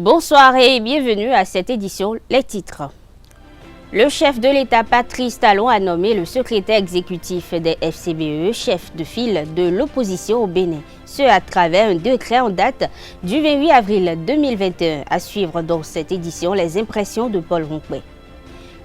Bonsoir et bienvenue à cette édition. Les titres. Le chef de l'État Patrice Talon a nommé le secrétaire exécutif des FCBE chef de file de l'opposition au Bénin. Ce à travers un décret en date du 28 avril 2021. À suivre dans cette édition les impressions de Paul Ronquet.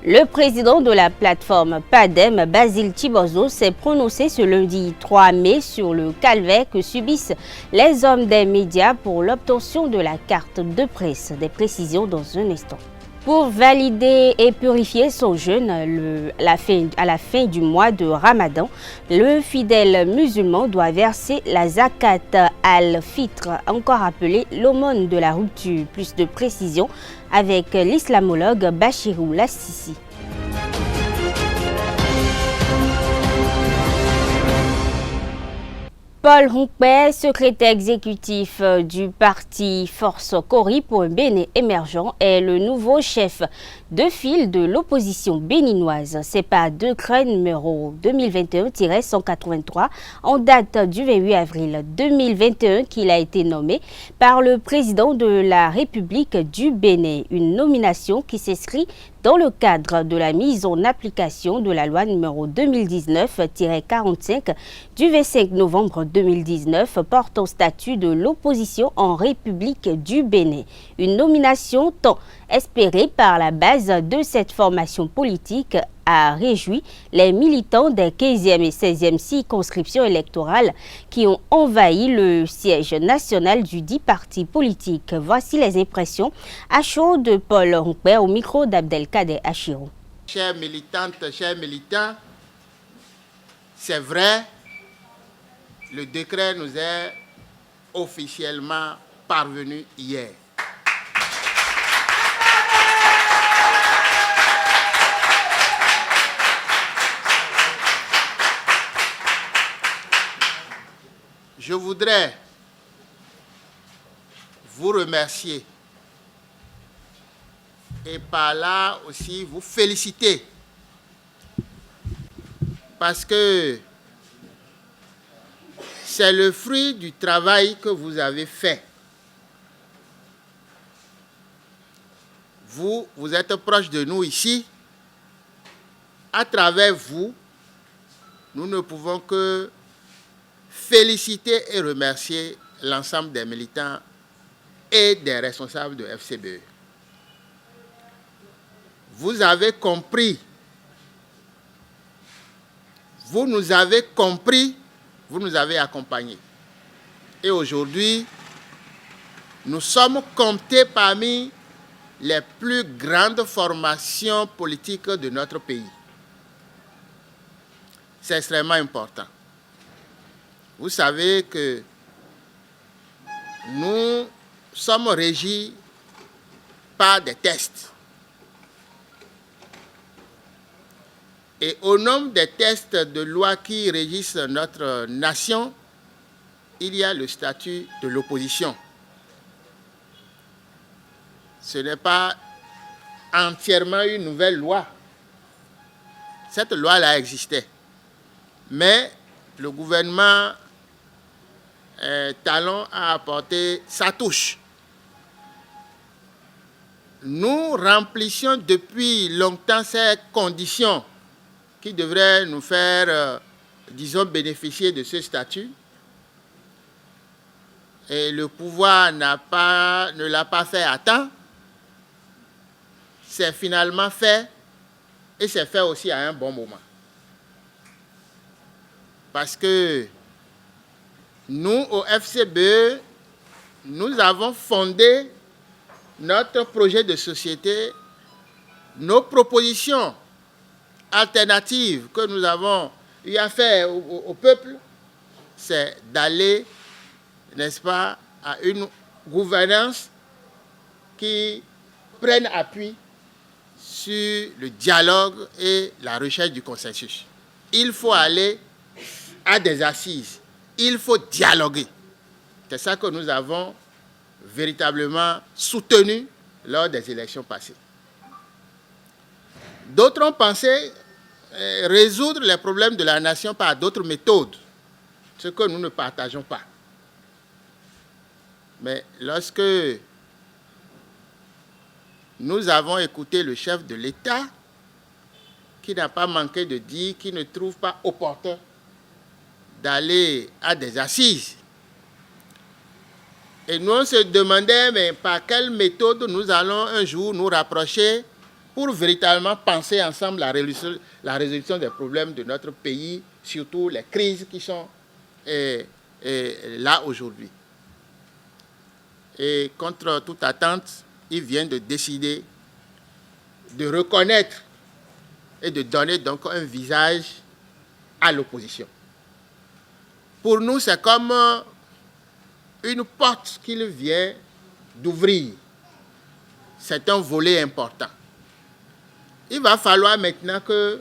Le président de la plateforme PADEM, Basile Tibozo, s'est prononcé ce lundi 3 mai sur le calvaire que subissent les hommes des médias pour l'obtention de la carte de presse. Des précisions dans un instant. Pour valider et purifier son jeûne à la fin du mois de Ramadan, le fidèle musulman doit verser la zakat al-fitr, encore appelée l'aumône de la rupture. Plus de précisions avec l'islamologue Bachirou Lassisi. Paul Ronquet, secrétaire exécutif du parti Force Cori pour un Bénin émergent, est le nouveau chef de file de l'opposition béninoise. C'est par décret numéro 2021-183 en date du 28 avril 2021 qu'il a été nommé par le président de la République du Bénin. Une nomination qui s'inscrit dans le cadre de la mise en application de la loi numéro 2019-45 du 25 novembre 2019 portant statut de l'opposition en République du Bénin. Une nomination tant espérée par la base de cette formation politique a réjoui les militants des 15e et 16e circonscriptions électorales qui ont envahi le siège national du dit parti politique. Voici les impressions à chaud de Paul Ronquet au micro d'Abdelkader Achirou. Chères militantes, chers militants, c'est vrai, le décret nous est officiellement parvenu hier. Je voudrais vous remercier et par là aussi vous féliciter parce que c'est le fruit du travail que vous avez fait. Vous êtes proche de nous ici. À travers vous, nous ne pouvons que féliciter et remercier l'ensemble des militants et des responsables de FCBE. Vous avez compris, vous nous avez compris, vous nous avez accompagnés. Et aujourd'hui, nous sommes comptés parmi les plus grandes formations politiques de notre pays. C'est extrêmement important. Vous savez que nous sommes régis par des tests. Et au nombre des tests de loi qui régissent notre nation, il y a le statut de l'opposition. Ce n'est pas entièrement une nouvelle loi. Cette loi-là existait. Mais le gouvernement Talon a apporté sa touche. Nous remplissions depuis longtemps ces conditions qui devraient nous faire, disons, bénéficier de ce statut. Et le pouvoir ne l'a pas fait à temps. C'est finalement fait et c'est fait aussi à un bon moment. Parce que nous, au FCBE, nous avons fondé notre projet de société, nos propositions alternatives que nous avons eu à faire au peuple, c'est d'aller, n'est-ce pas, à une gouvernance qui prenne appui sur le dialogue et la recherche du consensus. Il faut aller à des assises. Il faut dialoguer. C'est ça que nous avons véritablement soutenu lors des élections passées. D'autres ont pensé résoudre les problèmes de la nation par d'autres méthodes, ce que nous ne partageons pas. Mais lorsque nous avons écouté le chef de l'État qui n'a pas manqué de dire qu'il ne trouve pas opportun d'aller à des assises. Et nous, on se demandait, mais par quelle méthode nous allons un jour nous rapprocher pour véritablement penser ensemble la résolution des problèmes de notre pays, surtout les crises qui sont là aujourd'hui. Et contre toute attente, il vient de décider de reconnaître et de donner donc un visage à l'opposition. Pour nous, c'est comme une porte qu'il vient d'ouvrir. C'est un volet important. Il va falloir maintenant que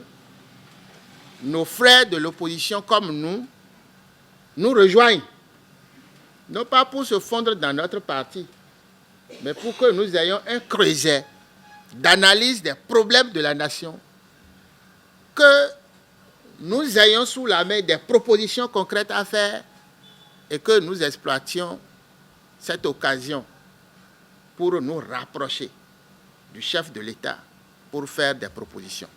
nos frères de l'opposition comme nous rejoignent. Non pas pour se fondre dans notre parti, mais pour que nous ayons un creuset d'analyse des problèmes de la nation, que nous ayons sous la main des propositions concrètes à faire et que nous exploitions cette occasion pour nous rapprocher du chef de l'État pour faire des propositions.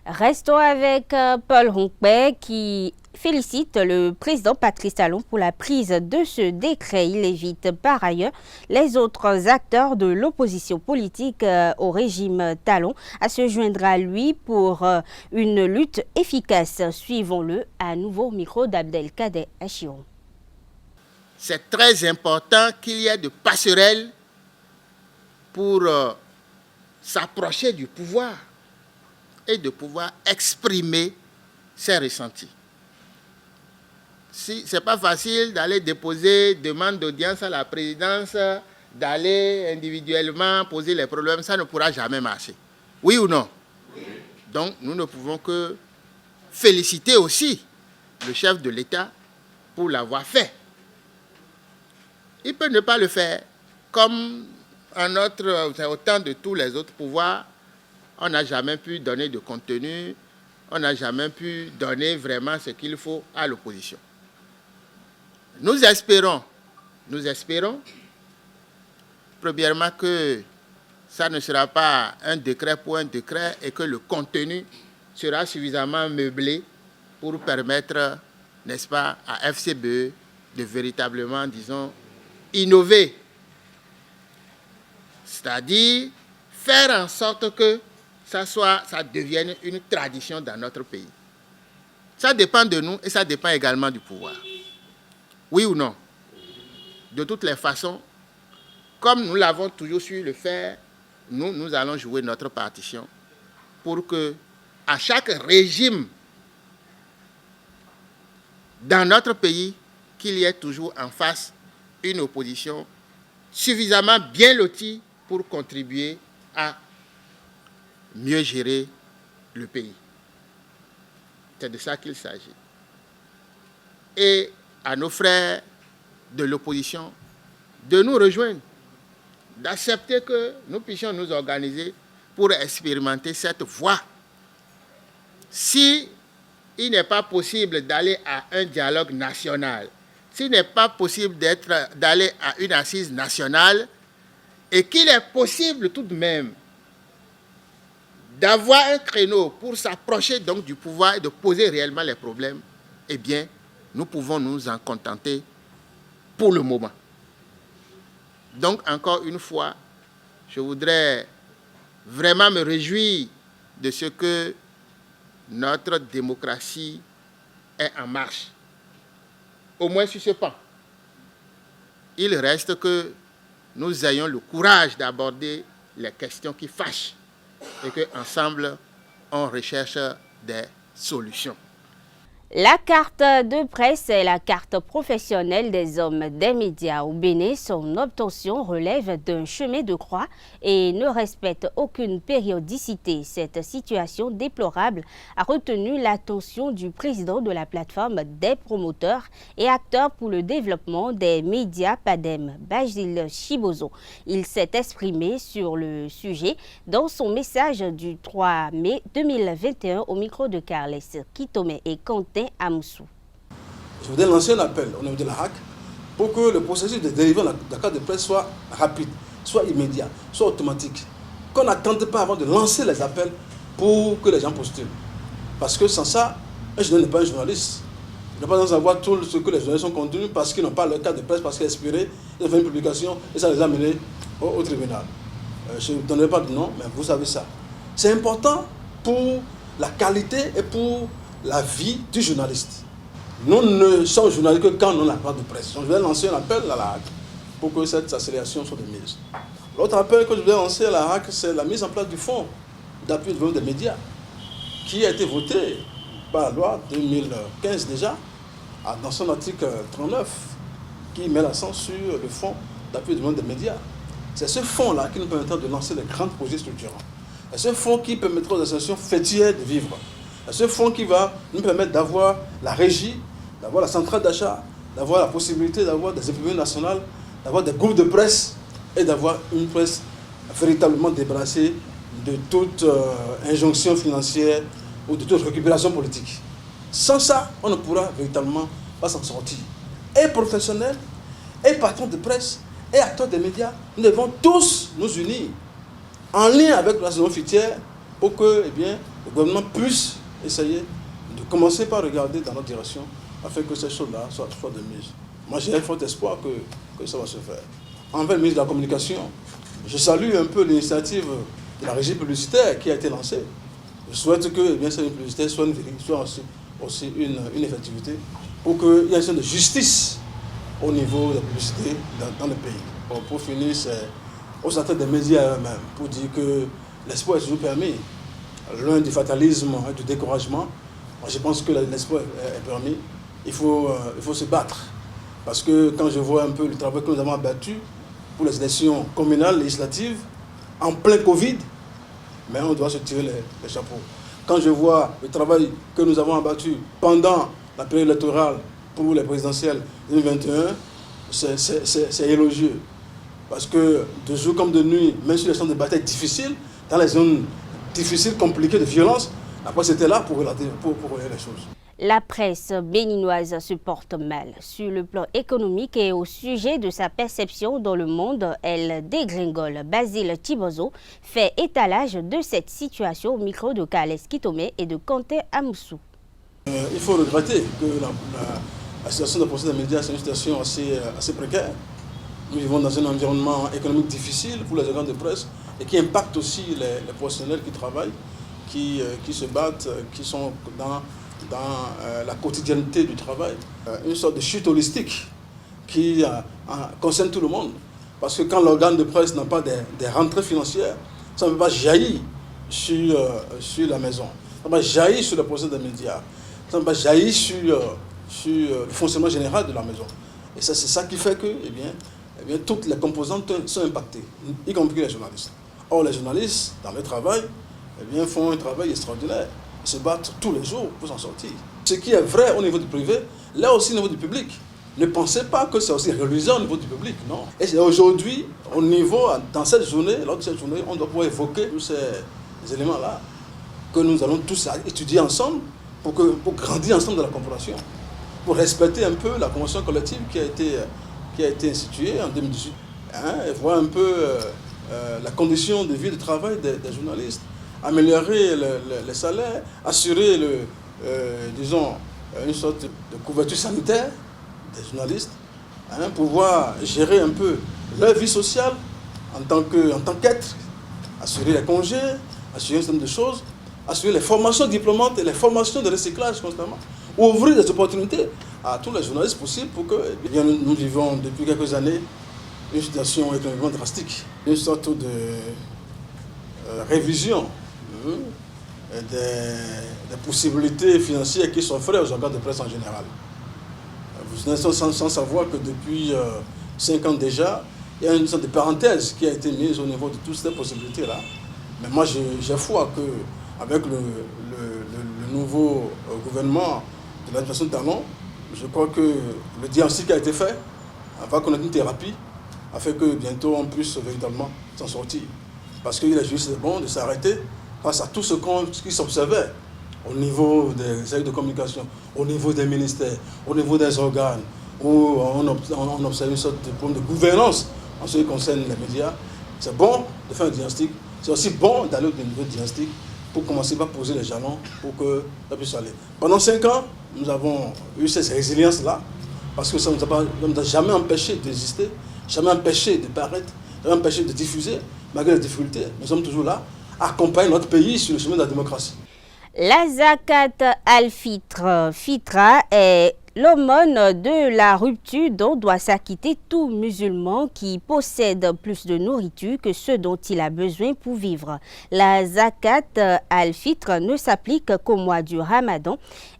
Restons avec Paul Rompé qui félicite le président Patrice Talon pour la prise de ce décret. Il invite par ailleurs les autres acteurs de l'opposition politique au régime Talon à se joindre à lui pour une lutte efficace. Suivons-le à nouveau au micro d'Abdelkader Achiron. C'est très important qu'il y ait de passerelles pour s'approcher du pouvoir et de pouvoir exprimer ses ressentis. Si, ce n'est pas facile d'aller déposer demande d'audience à la présidence, d'aller individuellement poser les problèmes, ça ne pourra jamais marcher. Oui ou non? Oui. Donc nous ne pouvons que féliciter aussi le chef de l'État pour l'avoir fait. Il peut ne pas le faire, comme au temps de tous les autres pouvoirs, on n'a jamais pu donner de contenu, on n'a jamais pu donner vraiment ce qu'il faut à l'opposition. Nous espérons, premièrement, que ça ne sera pas un décret pour un décret et que le contenu sera suffisamment meublé pour permettre, n'est-ce pas, à FCBE de véritablement, disons, innover. C'est-à-dire faire en sorte que ça devienne une tradition dans notre pays. Ça dépend de nous et ça dépend également du pouvoir. Oui ou non? De toutes les façons, comme nous l'avons toujours su le faire, nous allons jouer notre partition pour que, à chaque régime dans notre pays, qu'il y ait toujours en face une opposition suffisamment bien lotie pour contribuer à mieux gérer le pays. C'est de ça qu'il s'agit. Et à nos frères de l'opposition de nous rejoindre, d'accepter que nous puissions nous organiser pour expérimenter cette voie. Si il n'est pas possible d'aller à un dialogue national, s'il n'est pas possible d'aller à une assise nationale, et qu'il est possible tout de même d'avoir un créneau pour s'approcher donc du pouvoir et de poser réellement les problèmes, eh bien, nous pouvons nous en contenter pour le moment. Donc, encore une fois, je voudrais vraiment me réjouir de ce que notre démocratie est en marche. Au moins sur ce pan. Il reste que nous ayons le courage d'aborder les questions qui fâchent et qu'ensemble, on recherche des solutions. La carte de presse est la carte professionnelle des hommes des médias au Bénin. Son obtention relève d'un chemin de croix et ne respecte aucune périodicité. Cette situation déplorable a retenu l'attention du président de la plateforme des promoteurs et acteurs pour le développement des médias PADEM, Basile Chibozo. Il s'est exprimé sur le sujet dans son message du 3 mai 2021 au micro de Carles Kitome et Quentin Amoussou. Je voudrais lancer un appel au niveau de la HAC pour que le processus de délivrance de la carte de presse soit rapide, soit immédiat, soit automatique. qu'on n'attende pas avant de lancer les appels pour que les gens postulent. Parce que sans ça, un journaliste n'est pas un journaliste. Il n'a pas besoin de savoir tout ce que les journalistes ont contenu parce qu'ils n'ont pas leur carte de presse, parce qu'ils ont expiré, ils ont fait une publication et ça les a menés au tribunal. Je ne donnerai pas de nom, mais vous savez ça. C'est important pour la qualité et pour la vie du journaliste. Nous ne sommes journalistes que quand on a la carte de presse. Donc je vais lancer un appel à la HAC pour que cette accélération soit de mise. L'autre appel que je vais lancer à la HAC, c'est la mise en place du fonds d'appui au développement des médias qui a été voté par la loi 2015 déjà, dans son article 39, qui met l'accent sur le fonds d'appui au développement des médias. C'est ce fonds-là qui nous permettra de lancer de grands projets structurants. C'est ce fonds qui permettra aux associations fêtières de vivre. C'est ce fonds qui va nous permettre d'avoir la régie, d'avoir la centrale d'achat, d'avoir la possibilité d'avoir des imprimeries nationales, d'avoir des groupes de presse et d'avoir une presse véritablement débarrassée de toute injonction financière ou de toute récupération politique. Sans ça, on ne pourra véritablement pas s'en sortir. Et professionnels, et patrons de presse, et acteurs des médias, nous devons tous nous unir en lien avec l'association fêtière pour que le gouvernement puisse essayer de commencer par regarder dans notre direction afin que ces choses-là soient de mise. Moi, j'ai un fort espoir que ça va se faire. Envers le ministre de la Communication, je salue un peu l'initiative de la régie publicitaire qui a été lancée. Je souhaite que cette publicité soit aussi une effectivité pour qu'il y ait une sorte de justice au niveau de la publicité dans le pays. Pour finir, c'est aux acteurs des médias eux-mêmes pour dire que l'espoir est toujours permis. Loin du fatalisme et du découragement, moi, je pense que l'espoir est permis. Il faut se battre. Parce que quand je vois un peu le travail que nous avons abattu pour les élections communales, législatives, en plein Covid, mais on doit se tirer les chapeaux. Quand je vois le travail que nous avons abattu pendant la période électorale pour les présidentielles 2021, c'est élogieux. Parce que de jour comme de nuit, même sur les champs de bataille difficiles, dans les zones difficiles, compliquées de violence, la presse était là pour regarder les choses. La presse béninoise se porte mal sur le plan économique et au sujet de sa perception dans le monde, elle dégringole. Basile Tibozo fait étalage de cette situation au micro de Kales Kitome et de Kanté Amoussou. Il faut regretter que la situation de la presse des médias, c'est une situation assez précaire. Nous vivons dans un environnement économique difficile pour les organes de presse et qui impacte aussi les professionnels qui travaillent, qui se battent, qui sont dans la quotidienneté du travail. Une sorte de chute holistique qui concerne tout le monde. Parce que quand l'organe de presse n'a pas des rentrées financières, ça ne peut pas jaillir sur la maison. Ça ne peut pas jaillir sur le procès des médias. Ça ne peut pas jaillir sur le fonctionnement général de la maison. Et ça, c'est ça qui fait que toutes les composantes sont impactées, y compris les journalistes. Or, les journalistes, dans leur travail, font un travail extraordinaire. Ils se battent tous les jours pour s'en sortir. Ce qui est vrai au niveau du privé, là aussi au niveau du public. Ne pensez pas que c'est aussi reluisant au niveau du public, non. Et aujourd'hui, dans cette journée, lors de cette journée, on doit pouvoir évoquer tous ces éléments-là que nous allons tous étudier ensemble pour grandir ensemble dans la compréhension, pour respecter un peu la convention collective qui a été instituée en 2018, et voir un peu la condition de vie et de travail des journalistes, améliorer les salaires, assurer une sorte de couverture sanitaire des journalistes, pouvoir gérer un peu leur vie sociale en tant qu'être, assurer les congés, assurer un certain nombre de choses, assurer les formations diplômantes et les formations de recyclage constamment, ouvrir des opportunités à tous les journalistes possibles pour que nous vivons depuis quelques années une situation économiquement drastique, une sorte de révision des possibilités financières qui s'offraient aux organes de presse en général. Vous n'êtes sans savoir que depuis 5 ans déjà, il y a une sorte de parenthèse qui a été mise au niveau de toutes ces possibilités-là. Mais moi, j'ai foi qu'avec le nouveau gouvernement de l'administration Talon, je crois que le diagnostic a été fait, on va connaître une thérapie, afin que bientôt on puisse véritablement s'en sortir. Parce qu'il est juste bon de s'arrêter face à tout ce qui s'observait au niveau des services de communication, au niveau des ministères, au niveau des organes, où on observe une sorte de problème de gouvernance en ce qui concerne les médias. C'est bon de faire un diagnostic, c'est aussi bon d'aller au niveau dynastique pour commencer par poser les jalons pour que ça puisse aller. Pendant 5 ans, nous avons eu cette résilience-là, parce que ça ne nous a jamais empêché d'exister, jamais empêché de paraître, jamais empêché de diffuser, malgré les difficultés. Nous sommes toujours là, à accompagner notre pays sur le chemin de la démocratie. La zakat al-fitr, fitra, est l'aumône de la rupture dont doit s'acquitter tout musulman qui possède plus de nourriture que ce dont il a besoin pour vivre. La zakat al-fitr ne s'applique qu'au mois du Ramadan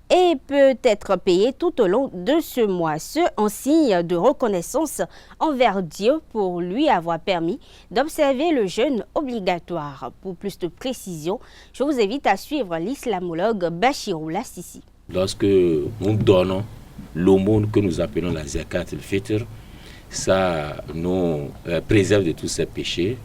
et peut être payée tout au long de ce mois, ce en signe de reconnaissance envers Dieu pour lui avoir permis d'observer le jeûne obligatoire. Pour plus de précision, je vous invite à suivre l'islamologue Bachirou Lassisi. Lorsque nous donnons l'aumône que nous appelons la zakat al-fitr, ça nous préserve de tous ces péchés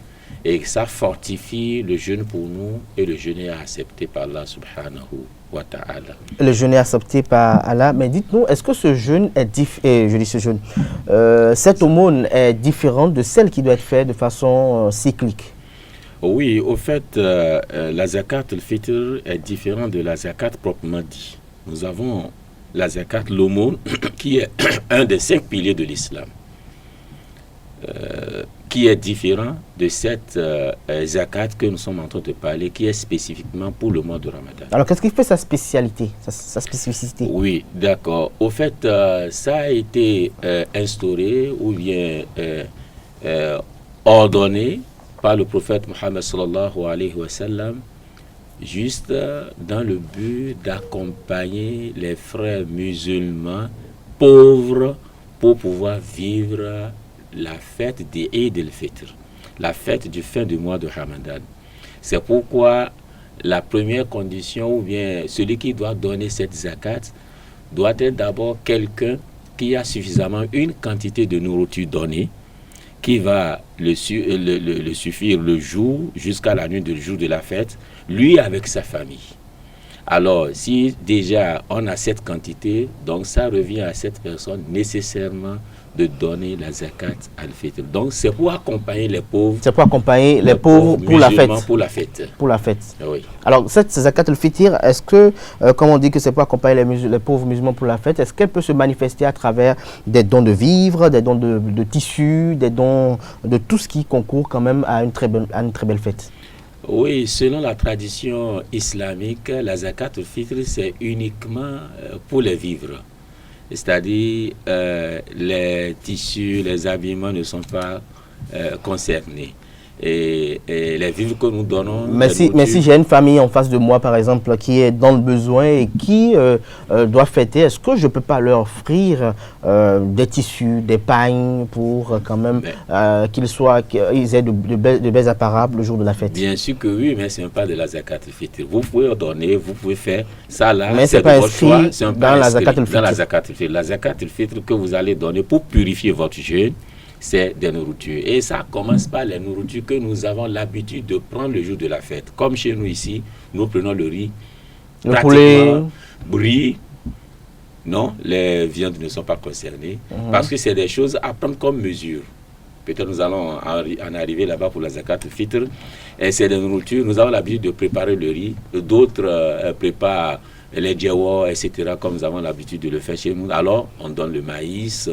et ça fortifie le jeûne pour nous, et le jeûne est accepté par Allah subhanahu wa ta'ala. Le jeûne est accepté par Allah, mais dites-nous, est-ce que ce jeûne est cette aumône est différente de celle qui doit être faite de façon cyclique? Oui, au fait, la zakat al-fitr est différente de la zakat proprement dit. Nous avons la zakat, l'aumône, qui est un des 5 piliers de l'islam, qui est différent de cette zakat que nous sommes en train de parler, qui est spécifiquement pour le mois de Ramadan. Alors, qu'est-ce qui fait sa spécialité, sa spécificité? Oui, d'accord. Au fait, ça a été instauré ou bien ordonné par le prophète Mohammed sallallahu alayhi wa sallam, juste dans le but d'accompagner les frères musulmans pauvres pour pouvoir vivre la fête des Eid el-Fitr, la fête du fin du mois de Ramadan. C'est pourquoi la première condition, ou bien celui qui doit donner cette zakat, doit être d'abord quelqu'un qui a suffisamment une quantité de nourriture donnée, qui va le suffire le jour jusqu'à la nuit du jour de la fête, lui avec sa famille. Alors, si déjà on a cette quantité, donc ça revient à cette personne nécessairement de donner la zakat al-fitr. Donc, c'est pour accompagner les pauvres. C'est pour accompagner les pauvres pour la fête. Pour la fête. Pour la fête. Oui. Alors, cette zakat al-fitr, est-ce que, comme on dit que c'est pour accompagner les pauvres musulmans pour la fête, est-ce qu'elle peut se manifester à travers des dons de vivres, des dons de tissus, des dons de tout ce qui concourt quand même à une très belle fête? Oui, selon la tradition islamique, la zakat al-fitr, c'est uniquement pour les vivres. C'est-à-dire, les tissus, les habillements ne sont pas concernés. Et les vivres que nous donnons... Mais si j'ai une famille en face de moi, par exemple, qui est dans le besoin et qui doit fêter, est-ce que je ne peux pas leur offrir des tissus, des pagnes pour quand même qu'ils aient de belles apparables le jour de la fête? Bien sûr que oui, mais ce n'est pas de la zakat al-fitr. Vous pouvez donner, vous pouvez faire ça là. Mais ce n'est pas inscrit dans la zakat al-fitr. Dans la zakat al-fitr. La zakat al-fitr que vous allez donner pour purifier votre jeûne, c'est des nourritures. Et ça commence par les nourritures que nous avons l'habitude de prendre le jour de la fête. Comme chez nous ici, nous prenons le riz, le poulet, brie. Non, les viandes ne sont pas concernées parce que c'est des choses à prendre comme mesure. Peut-être nous allons en arriver là-bas pour la zakat al-fitr. Et c'est des nourritures. Nous avons l'habitude de préparer le riz. D'autres préparent les djawa, etc. comme nous avons l'habitude de le faire chez nous. Alors, on donne le maïs.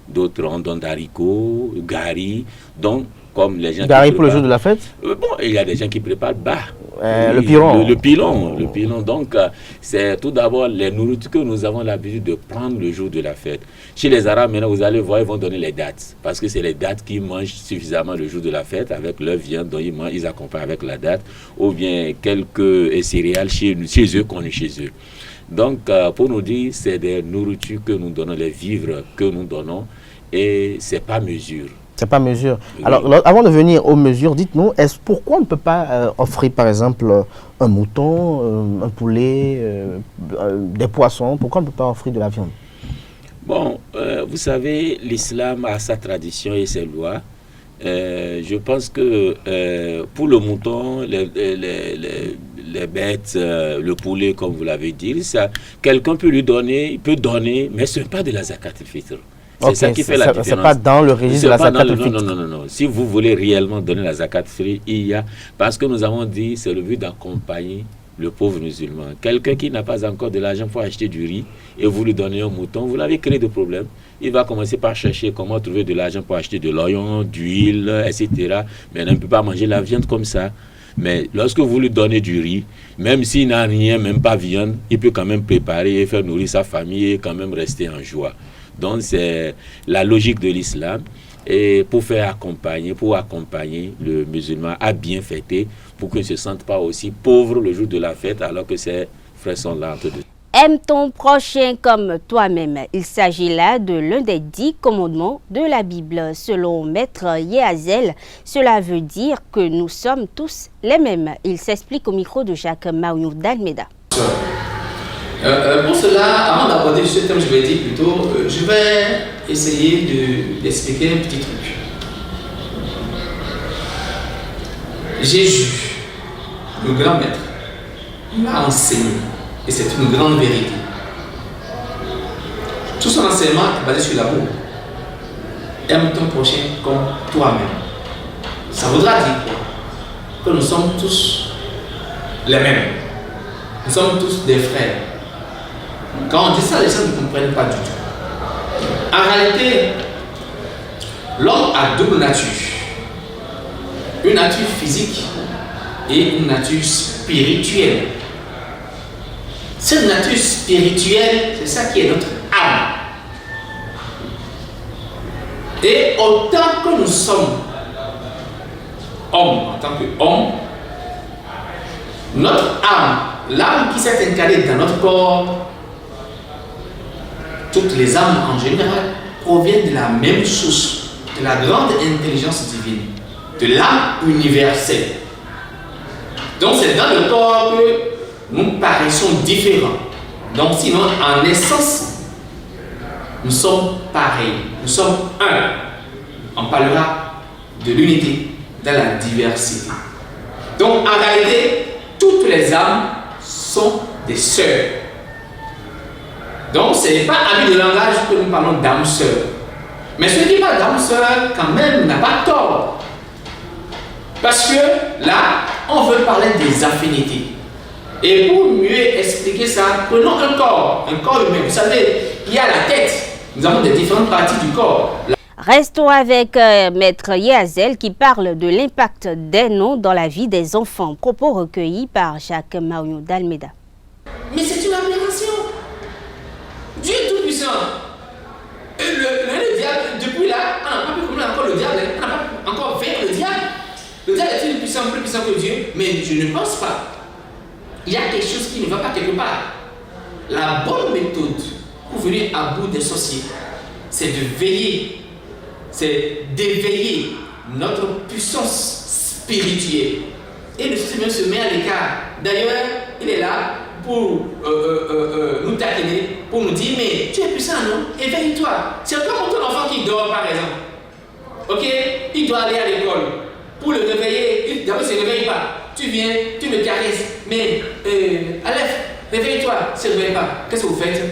D'autres on donne d'haricots, gari. Donc, comme les gens gari pour le jour de la fête? Bon, il y a des gens qui préparent le pilon. Le pilon. Donc, c'est tout d'abord les nourritures que nous avons l'habitude de prendre le jour de la fête. Chez les Arabes, maintenant, vous allez voir, ils vont donner les dattes. Parce que c'est les dattes qui mangent suffisamment le jour de la fête avec leur viande. Donc, ils accompagnent avec la date. Ou bien quelques céréales chez eux, qu'on est chez eux. Donc, pour nous dire, c'est des nourritures que nous donnons, les vivres que nous donnons, et c'est pas mesure. C'est pas mesure. Oui. Alors, avant de venir aux mesures, dites-nous, pourquoi on ne peut pas offrir, par exemple, un mouton, un poulet, des poissons? Pourquoi on ne peut pas offrir de la viande? Bon, vous savez, l'islam a sa tradition et ses lois. Je pense que pour le mouton, les bêtes, le poulet, comme vous l'avez dit, quelqu'un peut lui donner, il peut donner, mais ce n'est pas de la zakat al-fitr. C'est ça qui fait la différence. C'est pas dans le registre de la zakat al-fitr. Non. Si vous voulez réellement donner la zakat al-fitr, il y a... Parce que nous avons dit, c'est le but d'accompagner le pauvre musulman. Quelqu'un qui n'a pas encore de l'argent pour acheter du riz et vous lui donnez un mouton, vous l'avez créé de problèmes. Il va commencer par chercher comment trouver de l'argent pour acheter de l'oignon, d'huile, etc. Mais il ne peut pas manger la viande comme ça. Mais lorsque vous lui donnez du riz, même s'il n'a rien, même pas viande, il peut quand même préparer et faire nourrir sa famille et quand même rester en joie. Donc c'est la logique de l'islam. Et pour accompagner le musulman à bien fêter, pour qu'il ne se sente pas aussi pauvre le jour de la fête, alors que ses frères sont là entre deux. Aime ton prochain comme toi-même. Il s'agit là de l'un des 10 commandements de la Bible. Selon Maître Yehazel, cela veut dire que nous sommes tous les mêmes. Il s'explique au micro de Jacques Maounou d'Almeida. Pour cela, avant d'aborder ce thème, je vais dire plutôt, je vais essayer d'expliquer un petit truc. Jésus, le grand maître, m'a enseigné, et c'est une grande vérité. Tout son enseignement est basé sur l'amour. Aime ton prochain comme toi-même. Ça voudra dire que nous sommes tous les mêmes. Nous sommes tous des frères. Quand on dit ça, les gens ne comprennent pas du tout. En réalité, l'homme a double nature. Une nature physique et une nature spirituelle. Cette nature spirituelle, c'est ça qui est notre âme. Et autant que nous sommes hommes, en tant qu'hommes, notre âme, l'âme qui s'est incarnée dans notre corps, toutes les âmes en général proviennent de la même source, de la grande intelligence divine, de l'âme universelle. Donc c'est dans le corps que nous paraissons différents. Donc sinon, en essence, nous sommes pareils, nous sommes un. On parlera de l'unité dans la diversité. Donc en réalité, toutes les âmes sont des sœurs. Donc ce n'est pas ami de langage que nous parlons d'âme sœur. Mais celui qui parle d'âme sœur, quand même, n'a pas tort. Parce que là, on veut parler des affinités. Et pour mieux expliquer ça, prenons un corps humain. Vous savez, il y a la tête. Nous avons des différentes parties du corps. Restons avec Maître Yehazel qui parle de l'impact des noms dans la vie des enfants. Propos recueillis par Jacques Maounou d'Almeida. Mais c'est une aberration. Dieu est tout puissant. Le diable, depuis là, on n'a pas pu comprendre encore le diable. On n'a pas encore vaincre le diable. Le diable est plus puissant que Dieu. Mais je ne pense pas. Il y a quelque chose qui ne va pas quelque part. La bonne méthode pour venir à bout des sorciers, c'est de veiller, c'est d'éveiller notre puissance spirituelle. Et le Seigneur se met à l'écart. D'ailleurs, il est là pour nous taquiner, pour nous dire, mais tu es puissant, non? Éveille-toi. C'est comme ton enfant qui dort, par exemple. Ok? Il doit aller à l'école. Pour le réveiller, d'abord il ne se réveille pas. Tu viens, tu le caresses. Mais, Aleph, réveille-toi. Il ne se réveille pas. Qu'est-ce que vous faites?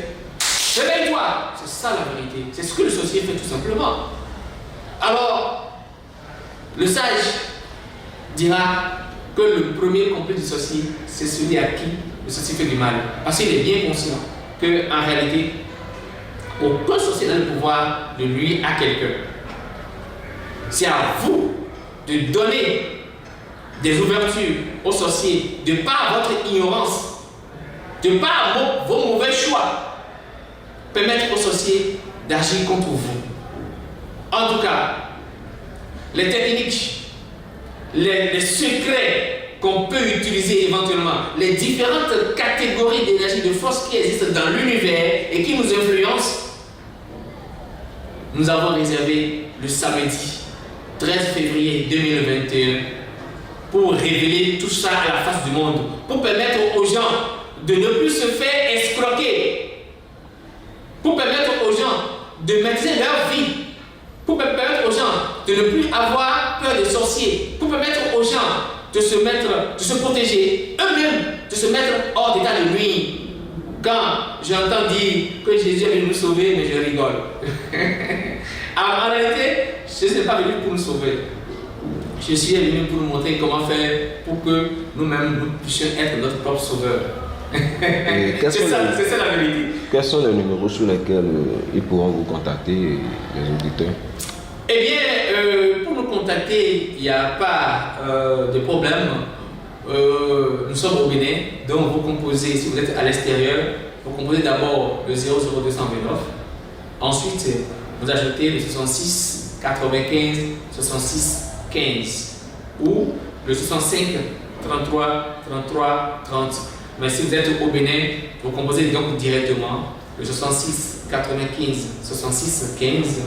Réveille-toi. C'est ça la vérité. C'est ce que le sorcier fait tout simplement. Alors, le sage dira que le premier complice du sorcier, c'est celui à qui le sorcier fait du mal. Parce qu'il est bien conscient qu'en réalité, aucun sorcier n'a le pouvoir de nuire à quelqu'un. C'est à vous de donner des ouvertures aux sorciers, de par votre ignorance, de par vos mauvais choix, permettre aux sorciers d'agir contre vous. En tout cas, les techniques, les secrets qu'on peut utiliser éventuellement, les différentes catégories d'énergie de force qui existent dans l'univers et qui nous influencent, nous avons réservé le samedi 13 février 2021 pour révéler tout ça à la face du monde, pour permettre aux gens de ne plus se faire escroquer, pour permettre aux gens de maîtriser leur vie, pour permettre aux gens de ne plus avoir peur des sorciers, pour permettre aux gens de se protéger, eux-mêmes de se mettre hors d'état de nuire. Quand j'entends dire que Jésus est venu nous sauver, mais je rigole. En réalité, Jésus n'est pas venu pour nous sauver. Je suis venu pour nous montrer comment faire pour que nous-mêmes nous puissions être notre propre sauveur. C'est ça la vérité. Quels sont les numéros sur lesquels ils pourront vous contacter, les auditeurs? Eh bien, pour nous contacter, il n'y a pas de problème. Nous sommes au Bénin, donc vous composez, si vous êtes à l'extérieur, vous composez d'abord le 00229. Ensuite, vous ajoutez le 66 95 66 15 ou le 65 33 33 30. Mais si vous êtes au Bénin, vous composez donc directement le 66 95 66 15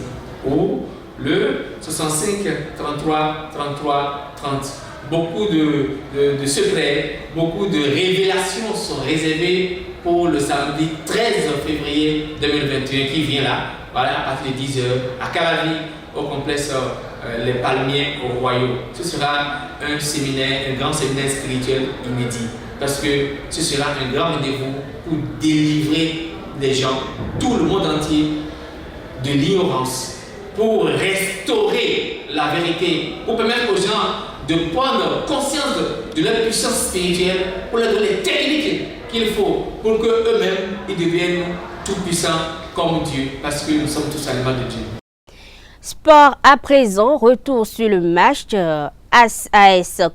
ou le 65 33 33 30. Beaucoup de secrets, beaucoup de révélations sont réservées pour le samedi 13 février 2021 qui vient là, voilà, à partir de 10h, à Caravi, au complexe Les Palmiers au Royaume. Ce sera un séminaire, un grand séminaire spirituel inédit, parce que ce sera un grand rendez-vous pour délivrer les gens, tout le monde entier, de l'ignorance, pour restaurer la vérité, pour permettre aux gens de prendre conscience de leur puissance spirituelle, pour leur donner les techniques qu'il faut pour qu'eux-mêmes ils deviennent tout puissants comme Dieu, parce que nous sommes tous animaux de Dieu. Sport à présent, retour sur le match AS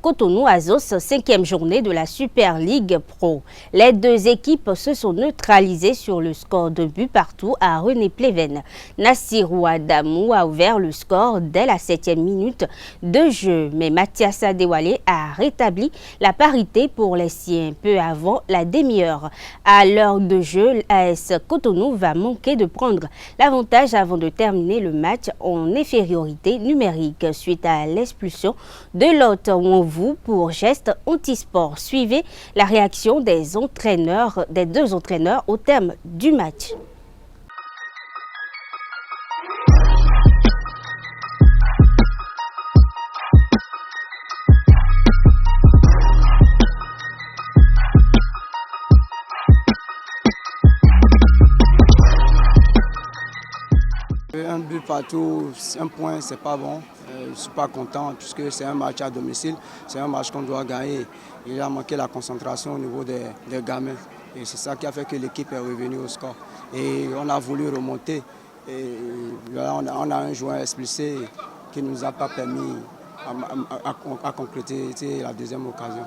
Cotonou Azos, 5e journée de la Super League Pro. Les deux équipes se sont neutralisées sur le score de but partout à René Pleven. Nassirou Adamou a ouvert le score dès la 7e minute de jeu, mais Mathias Adewale a rétabli la parité pour les siens peu avant la demi-heure. À l'heure de jeu, l'AS Cotonou va manquer de prendre l'avantage avant de terminer le match en infériorité numérique suite à l'expulsion de l'hôte Wonvou pour geste anti-sport. Suivez la réaction des deux entraîneurs au terme du match. Un but partout, un point, c'est pas bon. Je ne suis pas content puisque c'est un match à domicile, c'est un match qu'on doit gagner. Il a manqué la concentration au niveau des gamins. Et c'est ça qui a fait que l'équipe est revenue au score. Et on a voulu remonter. Et là, on a un joueur expulsé qui ne nous a pas permis à concrétiser la deuxième occasion.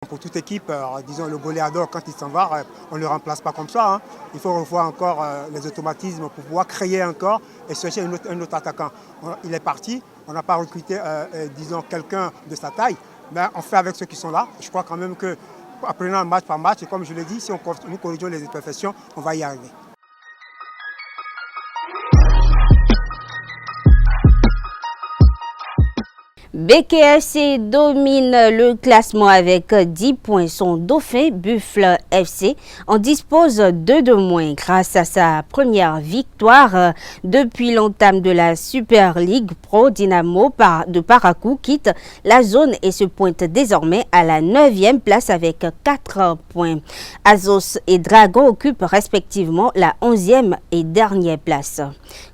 Pour toute équipe, disons le goléador, quand il s'en va, on ne le remplace pas comme ça. Hein. Il faut revoir encore les automatismes pour pouvoir créer encore et chercher un autre attaquant. Il est parti, on n'a pas recruté disons, quelqu'un de sa taille, mais on fait avec ceux qui sont là. Je crois quand même qu'en prenant match par match, et comme je l'ai dit, si nous corrigeons les imperfections, on va y arriver. BKFC domine le classement avec 10 points. Son dauphin Buffle FC en dispose 2 de moins grâce à sa première victoire depuis l'entame de la Super League Pro. Dynamo de Parakou quitte la zone et se pointe désormais à la 9e place avec 4 points. Azos et Dragon occupent respectivement la 11e et dernière place.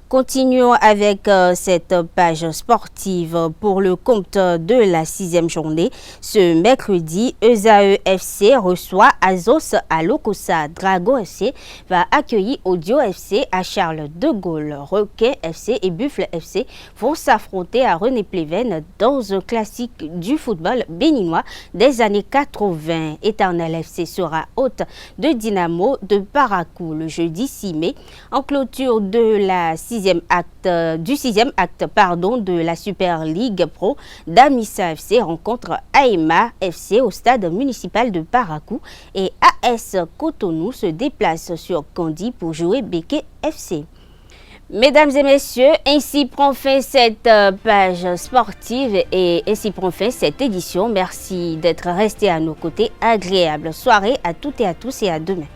Continuons avec cette page sportive pour le compte de la 6e journée. Ce mercredi, ESAE FC reçoit Azos à Lokossa. Dragon FC va accueillir Audio FC à Charles de Gaulle. Requin FC et Buffle FC vont s'affronter à René Pleven dans un classique du football béninois des années 80. Éternel FC sera hôte de Dynamo de Parakou le jeudi 6 mai en clôture de la 6e acte de la Super League Pro. Damissa FC rencontre Aïma FC au stade municipal de Parakou et AS Cotonou se déplace sur Kandi pour jouer Beke FC. Mesdames et messieurs, ainsi prend fin cette page sportive et ainsi prend fin cette édition. Merci d'être restés à nos côtés. Agréable soirée à toutes et à tous et à demain.